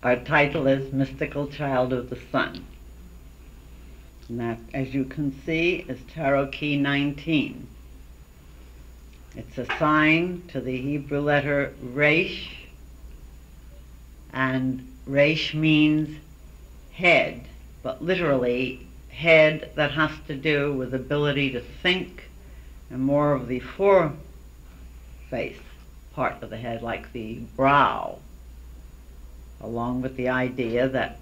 Our title is Mystical Child of the Sun. And that, as you can see, is Tarot Key 19. It's assigned to the Hebrew letter Resh, and Resh means head, but literally head that has to do with ability to think, and more of the foreface part of the head, like the brow, along with the idea that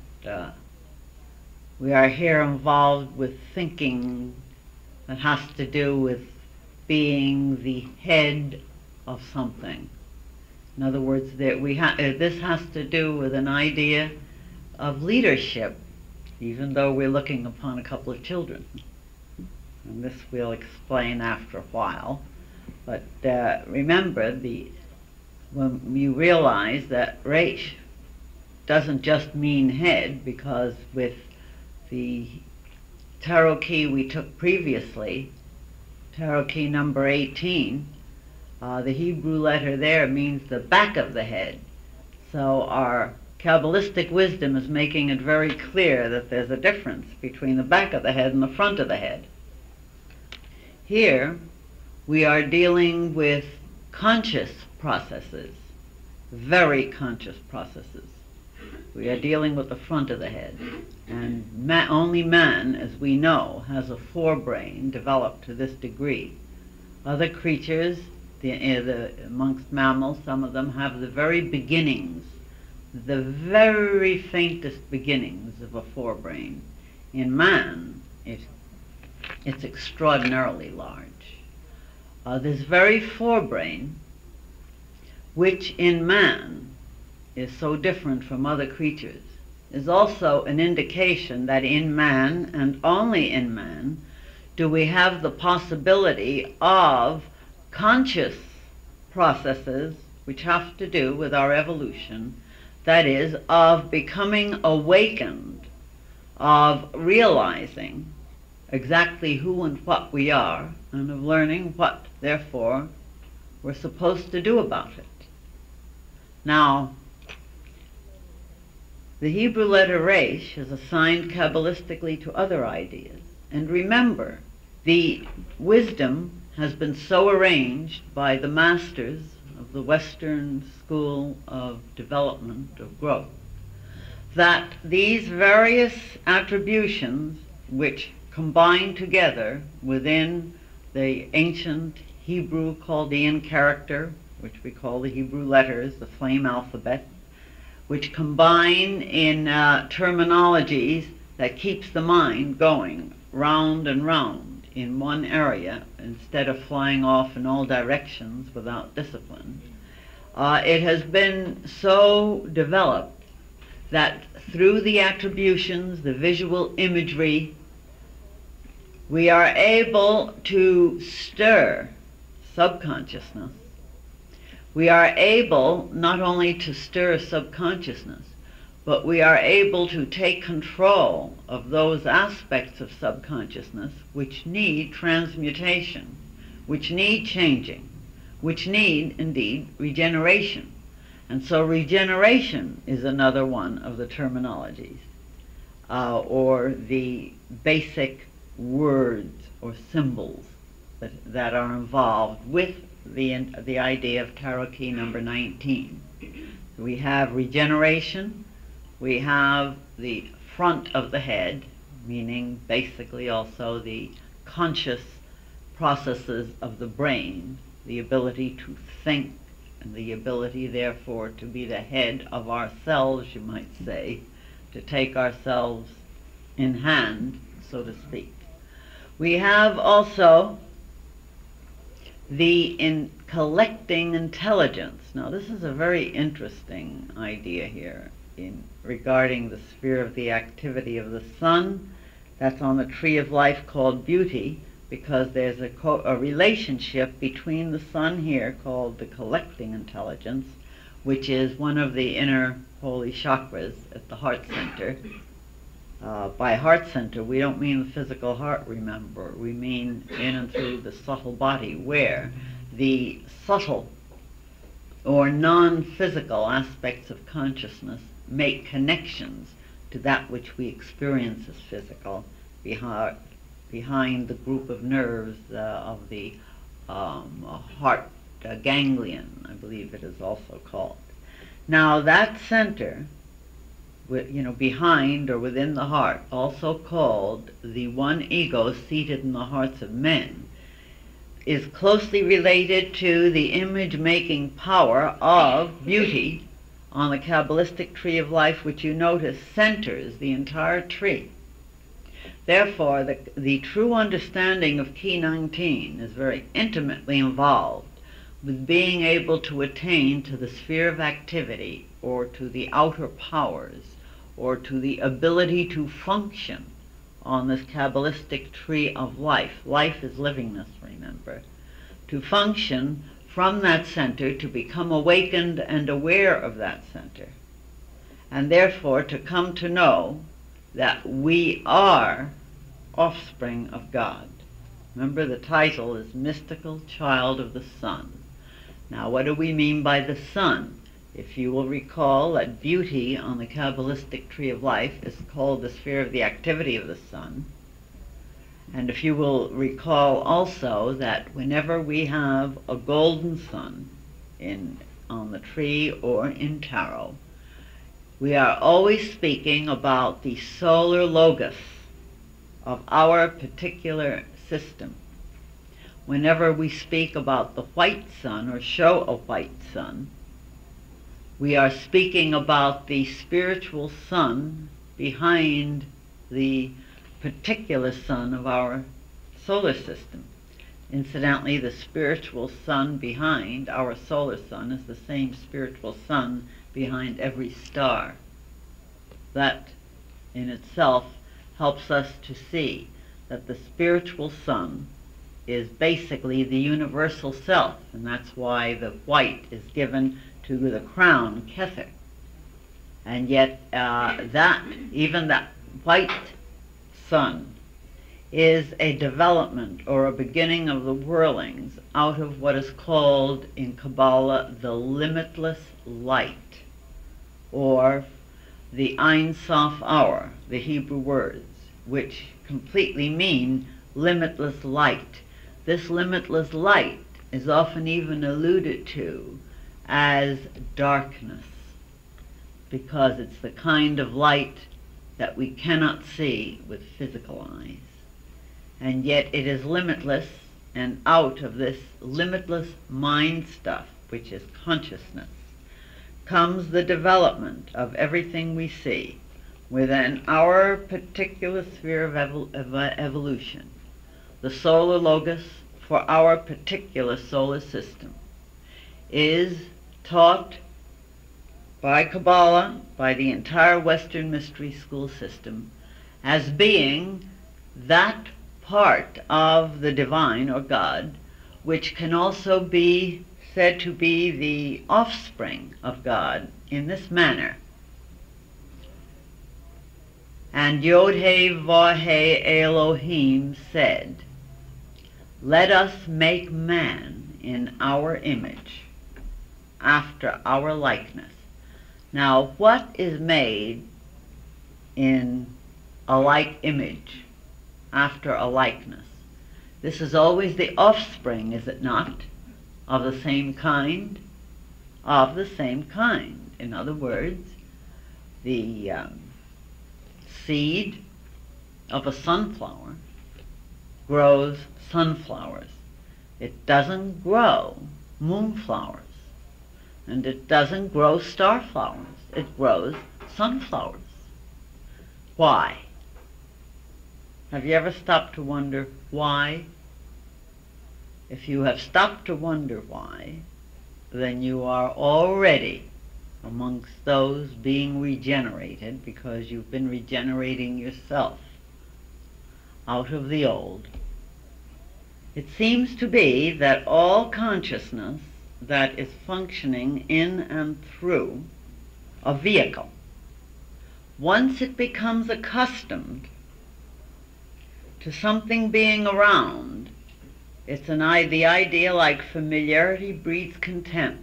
we are here involved with thinking that has to do with being the head of something. In other words, that this has to do with an idea of leadership, even though we're looking upon a couple of children. And this we'll explain after a while. But remember, when you realize that Resh doesn't just mean head, because with the tarot key we took previously, tarot key number 18, the Hebrew letter there means the back of the head. So our Kabbalistic wisdom is making it very clear that there's a difference between the back of the head and the front of the head. Here we are dealing with conscious processes, very conscious processes. We are dealing with the front of the head. And only man, as we know, has a forebrain developed to this degree. Other creatures, amongst mammals, some of them have the very beginnings, the very faintest beginnings of a forebrain. In man, it's extraordinarily large. This very forebrain, which in man is so different from other creatures, is also an indication that in man, and only in man, do we have the possibility of conscious processes which have to do with our evolution, that is, of becoming awakened, of realizing exactly who and what we are, and of learning what, therefore, we're supposed to do about it. Now, the Hebrew letter Resh is assigned Kabbalistically to other ideas. And remember, the wisdom has been so arranged by the masters of the Western school of development, of growth, that these various attributions which combine together within the ancient Hebrew Chaldean character, which we call the Hebrew letters, the flame alphabet, which combine in terminologies that keeps the mind going round and round in one area instead of flying off in all directions without discipline. It has been so developed that through the attributions, the visual imagery, we are able to stir subconsciousness. We are able not only to stir subconsciousness, but we are able to take control of those aspects of subconsciousness which need transmutation, which need changing, which need, indeed, regeneration. And so regeneration is another one of the terminologies, or the basic words or symbols that are involved with the idea of tarot key number 19. We have regeneration, we have the front of the head, meaning basically also the conscious processes of the brain, the ability to think, and the ability therefore to be the head of ourselves, you might say, to take ourselves in hand, so to speak. We have also the collecting intelligence. Now this is a very interesting idea here regarding the sphere of the activity of the sun. That's on the tree of life called beauty, because there's a relationship between the sun here called the collecting intelligence, which is one of the inner holy chakras at the heart center. By heart center, we don't mean the physical heart, remember. We mean in and through the subtle body, where the subtle or non-physical aspects of consciousness make connections to that which we experience as physical behind the group of nerves of the heart ganglion, I believe it is also called. Now that center, behind or within the heart, also called the one ego seated in the hearts of men, is closely related to the image-making power of beauty on the Kabbalistic tree of life, which you notice centers the entire tree. Therefore, the true understanding of Key 19 is very intimately involved with being able to attain to the sphere of activity, or to the outer powers, or to the ability to function on this Kabbalistic tree of life. Life is livingness, remember. To function from that center, to become awakened and aware of that center, and therefore to come to know that we are offspring of God. Remember, the title is Mystical Child of the Sun. Now, what do we mean by the sun? If you will recall that beauty on the Kabbalistic tree of life is called the sphere of the activity of the sun. And if you will recall also that whenever we have a golden sun on the tree or in tarot, we are always speaking about the solar logos of our particular system. Whenever we speak about the white sun or show a white sun, we are speaking about the spiritual sun behind the particular sun of our solar system. Incidentally, the spiritual sun behind our solar sun is the same spiritual sun behind every star. That in itself helps us to see that the spiritual sun is basically the universal self, and that's why the white is given to the crown, Kether. And yet even that white sun is a development or a beginning of the whirlings out of what is called in Kabbalah the limitless light, or the Ein Sof hour, the Hebrew words, which completely mean limitless light. This limitless light is often even alluded to as darkness, because it's the kind of light that we cannot see with physical eyes. And yet it is limitless, and out of this limitless mind stuff, which is consciousness, comes the development of everything we see within our particular sphere of evolution. The solar logos for our particular solar system is taught by Kabbalah, by the entire Western mystery school system, as being that part of the divine or God which can also be said to be the offspring of God in this manner. And Yod-Heh Vav-Heh Elohim said, "Let us make man in our image, after our likeness." Now, what is made in a like image, after a likeness? This is always the offspring, is it not? Of the same kind? Of the same kind. In other words, the seed of a sunflower grows sunflowers. It doesn't grow moonflowers, and it doesn't grow starflowers. It grows sunflowers. Why? Have you ever stopped to wonder why? If you have stopped to wonder why, then you are already amongst those being regenerated, because you've been regenerating yourself out of the old. It seems to be that all consciousness that is functioning in and through a vehicle, once it becomes accustomed to something being around, it's the idea like familiarity breeds contempt.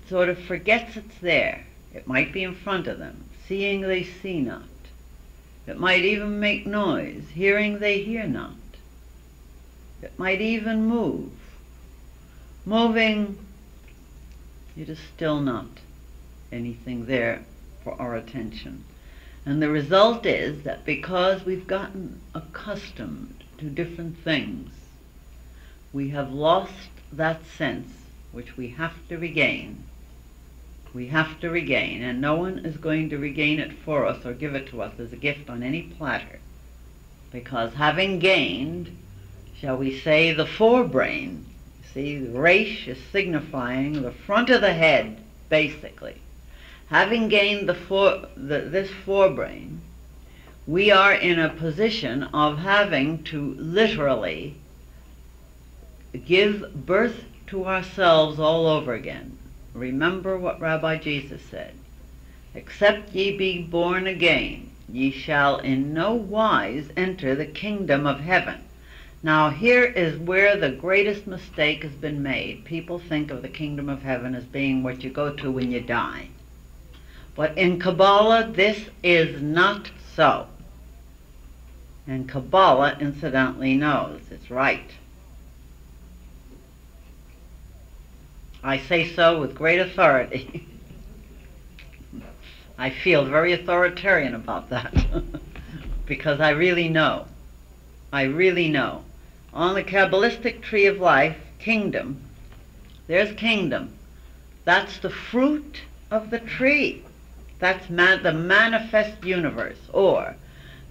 sort of forgets it's there. It might be in front of them. Seeing they see not. It might even make noise. Hearing they hear not. It might even move. Moving, it is still not anything there for our attention. And the result is that because we've gotten accustomed to different things, we have lost that sense which we have to regain. We have to regain, and no one is going to regain it for us or give it to us as a gift on any platter. Because having gained, shall we say, the forebrain, see, the resh is signifying the front of the head, basically. Having gained this forebrain, we are in a position of having to literally give birth to ourselves all over again. Remember what Rabbi Jesus said, "Except ye be born again, ye shall in no wise enter the kingdom of heaven." Now here is where the greatest mistake has been made. People think of the kingdom of heaven as being what you go to when you die. But in Kabbalah, this is not so. And Kabbalah, incidentally, knows it's right. I say so with great authority. I feel very authoritarian about that because I really know. I really know. On the Kabbalistic tree of life, kingdom, there's kingdom. That's the fruit of the tree. That's the manifest universe, or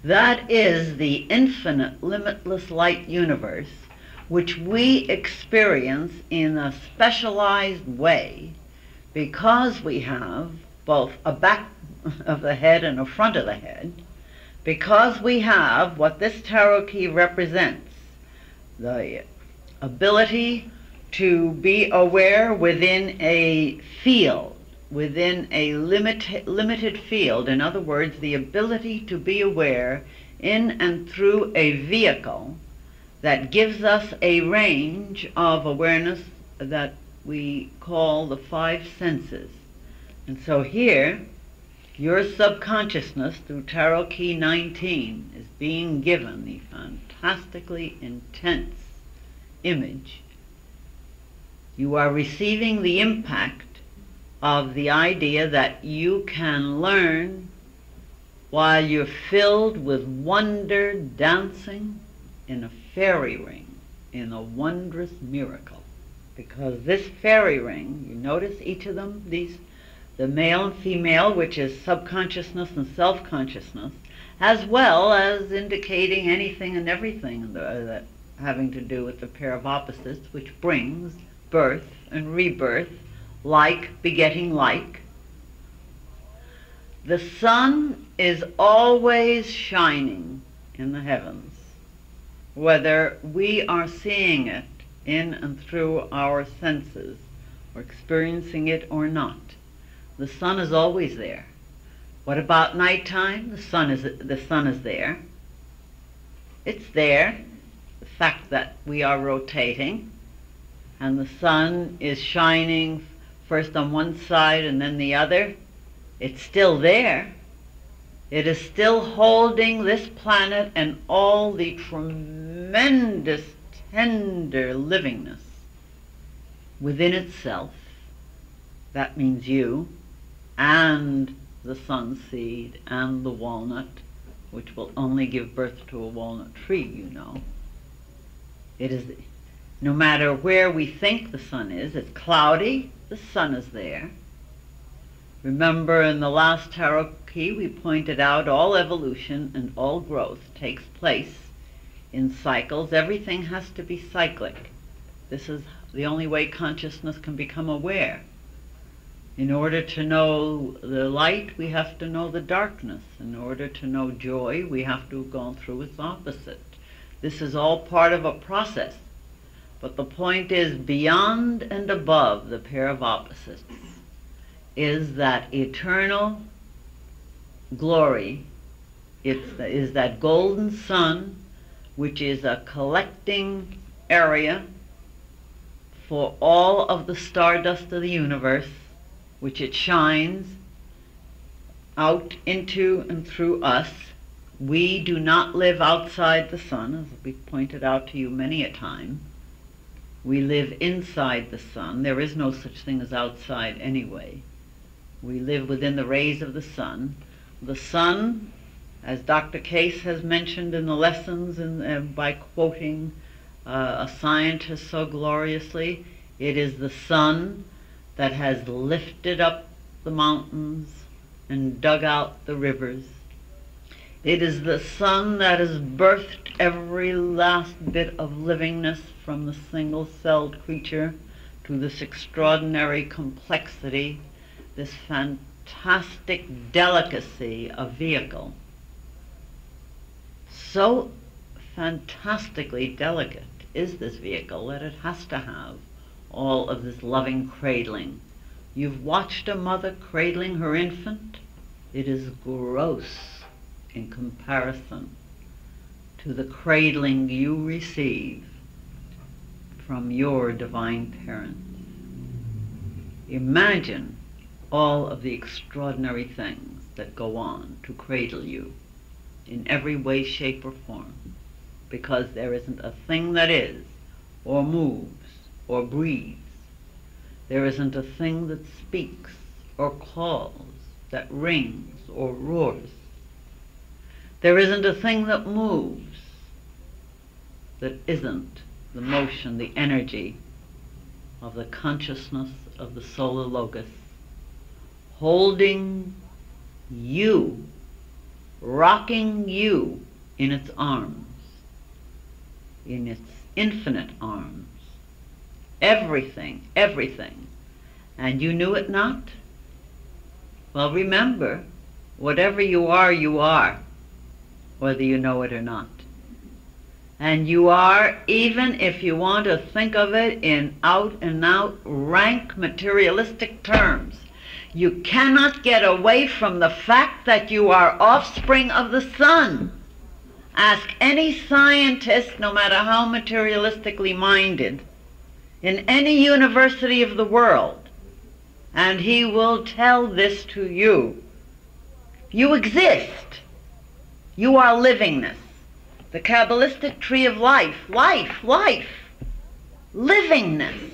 that is the infinite, limitless light universe which we experience in a specialized way because we have both a back of the head and a front of the head, because we have what this tarot key represents, the ability to be aware within a field, within a limited field. In other words, the ability to be aware in and through a vehicle that gives us a range of awareness that we call the five senses. And so here, your subconsciousness through Tarot Key 19 is being given the fantastically intense image. You are receiving the impact of the idea that you can learn while you're filled with wonder, dancing in a fairy ring, in a wondrous miracle. Because this fairy ring, you notice each of them, the male and female, which is subconsciousness and self-consciousness, as well as indicating anything and everything that having to do with the pair of opposites, which brings birth and rebirth, like begetting like. The sun is always shining in the heavens, whether we are seeing it in and through our senses or experiencing it or not. The sun is always there. What about nighttime? The sun is there. It's there. The fact that we are rotating and the sun is shining first on one side and then the other, it's still there. It is still holding this planet and all the tremendous, tender livingness within itself. That means you and the sun seed and the walnut, which will only give birth to a walnut tree, you know. It is, no matter where we think the sun is, it's cloudy, the sun is there. Remember in the last tarot key we pointed out all evolution and all growth takes place in cycles. Everything has to be cyclic. This is the only way consciousness can become aware. In order to know the light, we have to know the darkness. In order to know joy, we have to have gone through its opposite. This is all part of a process. But the point is, beyond and above the pair of opposites is that eternal glory. Is that golden sun, which is a collecting area for all of the stardust of the universe, which it shines out into and through us. We do not live outside the sun, as we've pointed out to you many a time. We live inside the sun. There is no such thing as outside anyway. We live within the rays of the sun. The sun, as Dr. Case has mentioned in the lessons by quoting a scientist so gloriously, it is the sun that has lifted up the mountains and dug out the rivers. It is the sun that has birthed every last bit of livingness from the single-celled creature to this extraordinary complexity, this fantastic delicacy of vehicle. So fantastically delicate is this vehicle that it has to have all of this loving cradling. You've watched a mother cradling her infant. It is gross in comparison to the cradling you receive from your divine parent. Imagine all of the extraordinary things that go on to cradle you in every way, shape, or form, because there isn't a thing that is, or moves, or breathes. There isn't a thing that speaks, or calls, that rings, or roars. There isn't a thing that moves that isn't the motion, the energy of the consciousness of the Solar Logos, holding you, rocking you in its arms, in its infinite arms. Everything, everything. And you knew it not? Well, remember, whatever you are, whether you know it or not. And you are, even if you want to think of it in out-and-out rank materialistic terms. You cannot get away from the fact that you are offspring of the sun. Ask any scientist, no matter how materialistically minded, in any university of the world, and he will tell this to you. You exist. You are livingness. The Kabbalistic tree of life, life, livingness.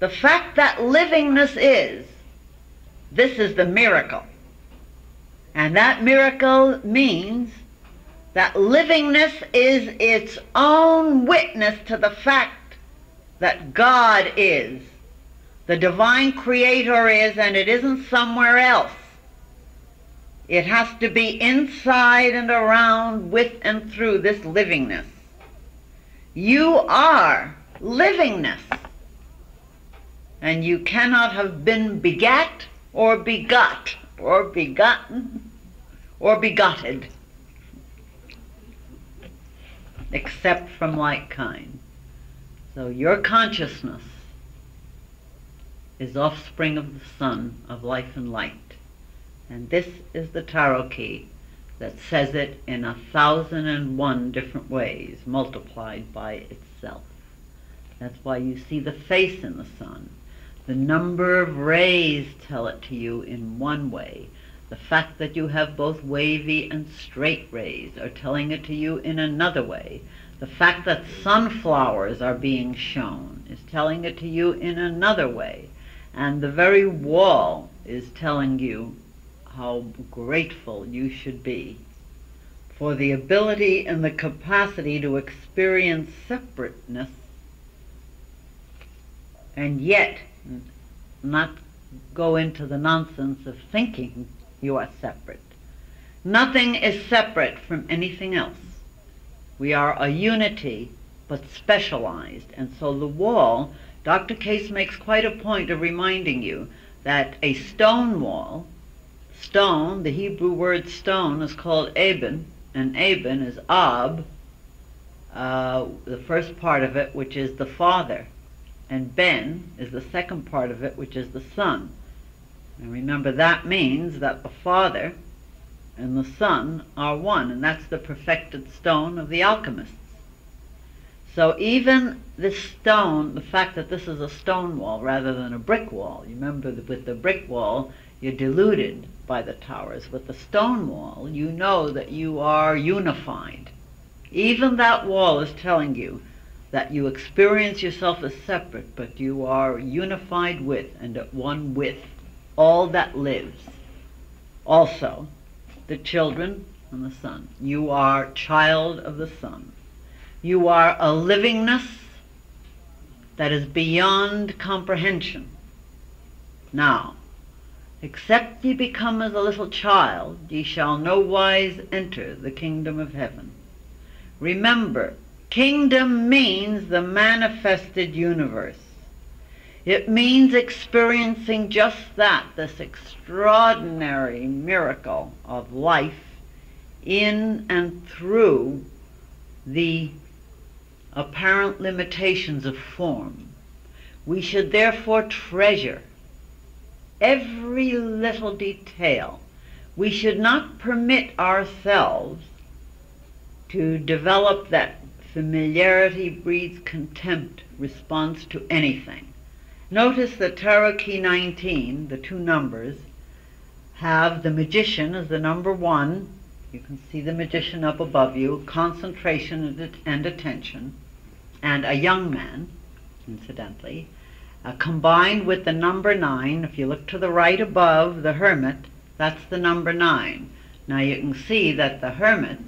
The fact that livingness is, this is the miracle. And that miracle means that livingness is its own witness to the fact that God is, the divine creator is, and it isn't somewhere else. It has to be inside and around, with and through this livingness. You are livingness, and you cannot have been begat or begot or begotten or begotted except from like kind. So your consciousness is offspring of the sun of life and light. And this is the tarot key that says it in 1,001 different ways, multiplied by itself. That's why you see the face in the sun. The number of rays tell it to you in one way. The fact that you have both wavy and straight rays are telling it to you in another way. The fact that sunflowers are being shown is telling it to you in another way. And the very wall is telling you how grateful you should be for the ability and the capacity to experience separateness and yet not go into the nonsense of thinking you are separate. Nothing is separate from anything else. We are a unity, but specialized. And so the wall, Dr. Case makes quite a point of reminding you that a stone wall, stone, the Hebrew word stone is called Eben, and Eben is Ab, the first part of it, which is the Father, and Ben is the second part of it, which is the Son. And remember, that means that the Father and the Son are one, and that's the perfected stone of the alchemists. So even this stone, the fact that this is a stone wall rather than a brick wall, you remember that with the brick wall, you're deluded by the towers. With the stone wall, you know that you are unified. Even that wall is telling you that you experience yourself as separate, but you are unified with and at one with all that lives. Also, the children and the Son. You are child of the Son. You are a livingness that is beyond comprehension. Now, except ye become as a little child, ye shall no wise enter the kingdom of heaven. Remember, kingdom means the manifested universe. It means experiencing just that, this extraordinary miracle of life in and through the apparent limitations of form. We should therefore treasure every little detail. We should not permit ourselves to develop that familiarity breeds contempt response to anything. Notice that Tarot Key 19, the two numbers, have the magician as the number 1. You can see the magician up above you, concentration and attention, and a young man, incidentally, combined with the number 9. If you look to the right above, the hermit, that's the number 9. Now you can see that the hermit,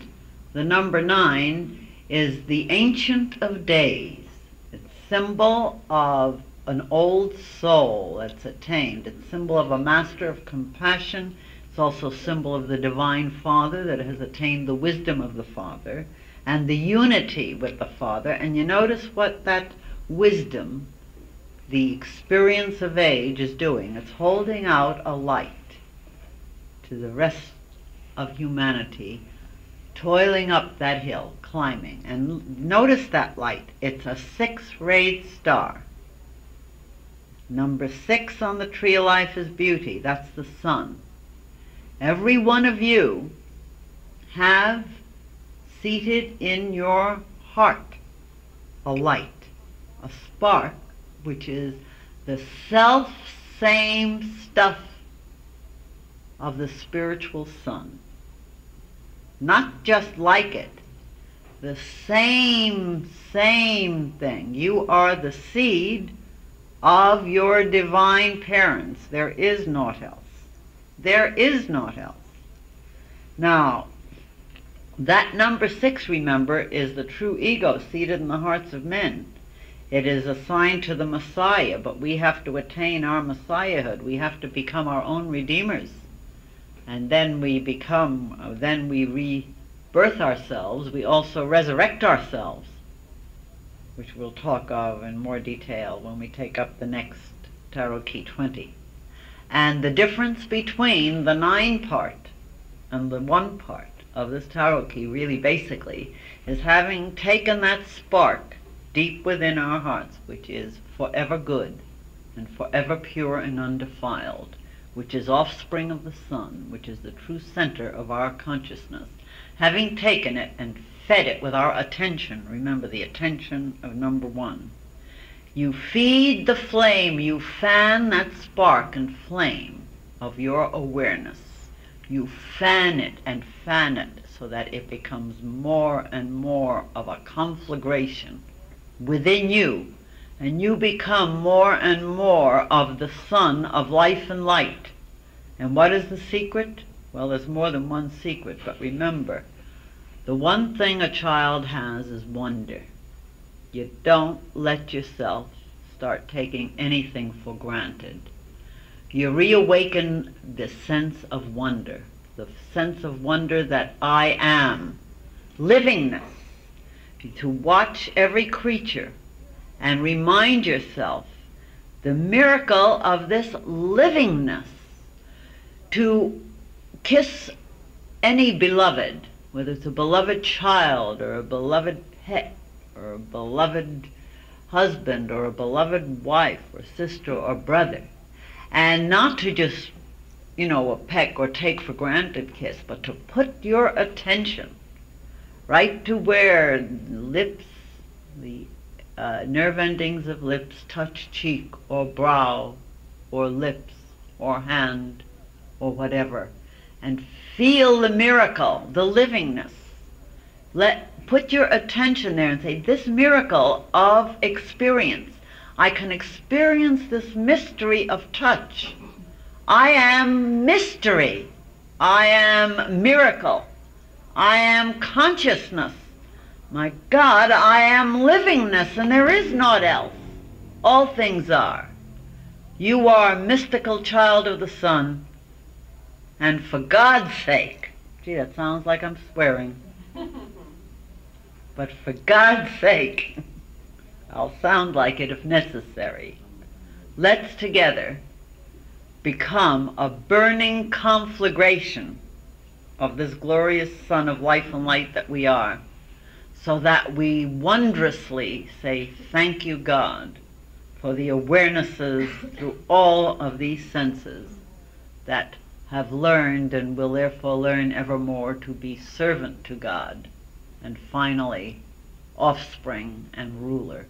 the number 9, is the Ancient of Days. It's symbol of an old soul that's attained. It's symbol of a master of compassion. It's also symbol of the Divine Father that has attained the wisdom of the Father and the unity with the Father. And you notice what that wisdom, the experience of age, is doing. It's holding out a light to the rest of humanity, toiling up that hill, climbing. And notice that light. It's a 6-rayed star. Number 6 on the tree of life is beauty. That's the sun. Every one of you have seated in your heart a light, a spark, which is the self-same stuff of the spiritual sun. Not just like it, the same thing. You are the seed of your divine parents. There is naught else. There is naught else. Now, that number 6, remember, is the true ego seated in the hearts of men. It is assigned to the Messiah, but we have to attain our Messiahhood. We have to become our own redeemers. And then we rebirth ourselves. We also resurrect ourselves, which we'll talk of in more detail when we take up the next Tarot Key 20. And the difference between the 9 part and the 1 part of this Tarot Key, really basically, is having taken that spark deep within our hearts, which is forever good and forever pure and undefiled, which is offspring of the sun, which is the true center of our consciousness. Having taken it and fed it with our attention, remember the attention of number 1, you feed the flame, you fan that spark and flame of your awareness. You fan it so that it becomes more and more of a conflagration within you, and you become more and more of the sun of life and light. And what is the secret? Well, there's more than one secret, but remember, the one thing a child has is wonder. You don't let yourself start taking anything for granted. You reawaken the sense of wonder, the sense of wonder that I am, livingness, to watch every creature and remind yourself the miracle of this livingness, to kiss any beloved, whether it's a beloved child or a beloved pet or a beloved husband or a beloved wife or sister or brother, and not to just, a peck or take for granted kiss, but to put your attention right to where lips The nerve endings of lips touch cheek or brow or lips or hand or whatever, and feel the miracle, the livingness. Put your attention there and say, this miracle of experience. I can experience this mystery of touch. I am mystery. I am miracle. I am consciousness. My God, I am livingness, and there is naught else. All things are. You are a mystical child of the sun, and for God's sake, gee, that sounds like I'm swearing, but for God's sake, I'll sound like it if necessary, let's together become a burning conflagration of this glorious sun of life and light that we are, so that we wondrously say, thank you, God, for the awarenesses through all of these senses that have learned and will therefore learn evermore to be servant to God, and finally offspring and ruler.